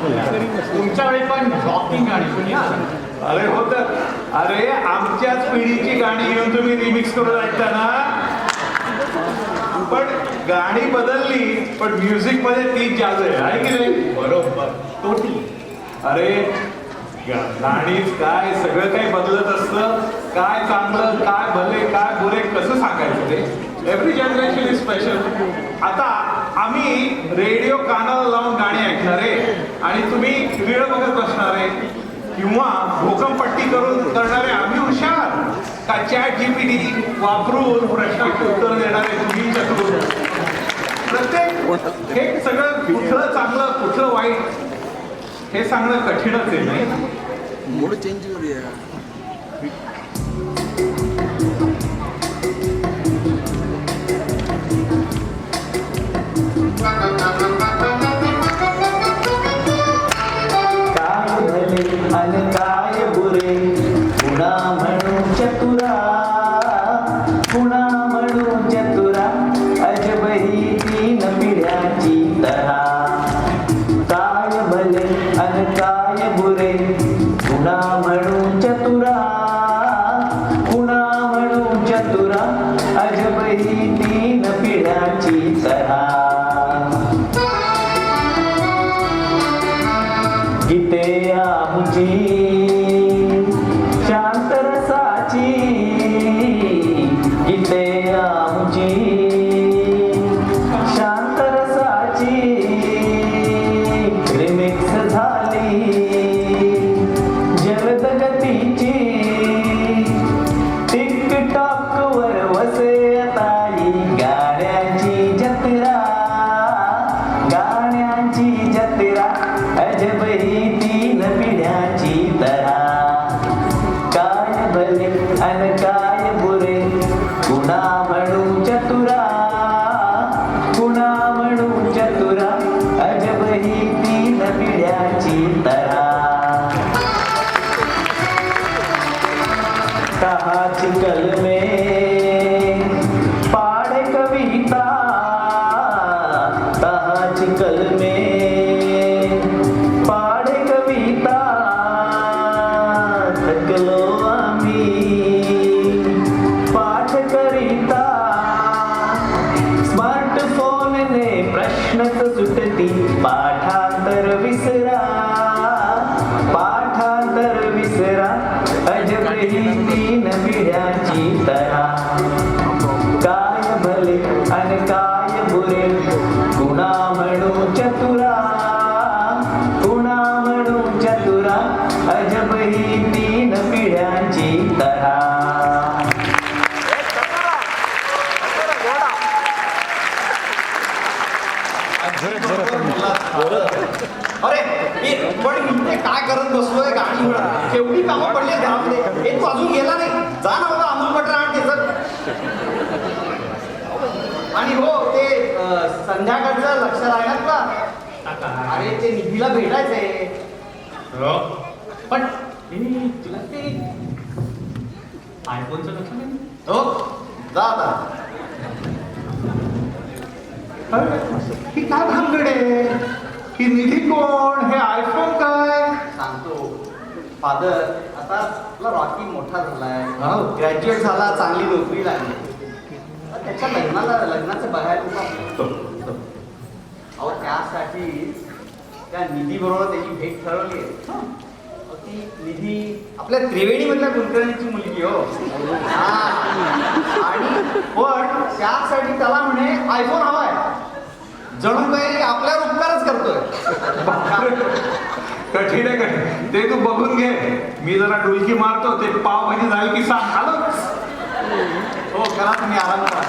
तुमच्या वेळी पण रॉकिंग गाणी कोणी अरे हो तर अरे आमच्याच पिढीची गाणी घेऊन तुम्ही रिमिक्स करून ऐकता ना. पण गाणी बदलली पण म्युझिक मध्ये तीच जादू आहे की नाही. बरोबर टोटली. अरे गाणीच काय सगळं काही बदलत असतं. काय चांगलं काय भले काय बुरे कसं सांगायचं ते. Every generation is special. आता आम्ही रेडिओ कानाला लावून गाणी ऐकणार आहे आणि तुम्ही रीळ बघत बसणार आहे किंवा भूकंपट्टी करून करणारे आम्ही हुशार का चॅट जीपीटी वापरून प्रश्नाची उत्तर देणारे तुम्ही चतुर. प्रत्येक हे सगळं कुठलं चांगलं कुठलं वाईट हे सांगणं कठीणच आहे नाही. मूड चेंज करूया. काय भले आणि काय बुरे पुन्हा म्हणू चतुरा पुन्हा म्हणू चतुरा अजबही तीन पिढ्याची तरा. काय भले आणि काय बुरे पुन्हा म्हणू चतुरा पुन्हा म्हणू चतुरा अजबही तीन पिढ्याची तरा. गीते आमची शांत रसाची गीते आमची शांत रसाची रिमिक्स झाली जलद गतीची. टिकटॉक वर वसे ताई गाण्याची जत्रा गाण्याची जत्रा अजबही तीन पिढ्याची तरा. काय भले अन काय बुरे पुन्हा म्हणू चतुरा पुन्हा म्हणू चतुरा अजबही तीन पिढ्याची तरा. कहाची कलमे पाडे कविता कहाची कलमे पाडे कविता थकलो आम्ही पाठ करिता. स्मार्टफोनने प्रश्नच सुटती पाठांतर विसरा पाठांतर विसरा अजबही तीन पिढ्याची तरा. काय भले आणि काय बुरे पुन्हा म्हणू चतुरा पुन्हा म्हणू चतुरा अजबही तीन पिढ्याची तरा. अरे पण मी काय करत बसलोय गाणी म्हणत. केवढी कामं पडली घरामध्ये. हे तू अजून गेला नाही. जा ना बाबा अमूल बटर आण त्याचं. आणि हो ते संध्याकाळचं लक्ष राहिलं तुला. अरे ते निधीला भेटायचंय. पण तुला ते आयफोनचं लक्ष नाही. हो जा आता. ही काय भानगड आहे. ही निधी कोण हे आयफोन काय. सांगतो फादर आता तुला रॉकी मोठा झालाय. ग्रॅज्युएट झाला चांगली नोकरी लागली. त्याच्या लग्नाचं बघायला अहो त्यासाठी त्या निधी बरोबर त्याची भेट ठरवली आहे. ती निधी आपल्या त्रिवेणी मधल्या कुलकर्णीची मुलगी हो. आणि पण त्यासाठी त्याला म्हणे आयफोन हवाय. जणू काही आपल्यावर उपकारच करतोय. कठीण आहे कठीण. ते तू बघून घे. मी जरा डुलकी मारतो. ते पाव भाजी झाली की सांग आलो. हो करा तुम्ही आराम करा.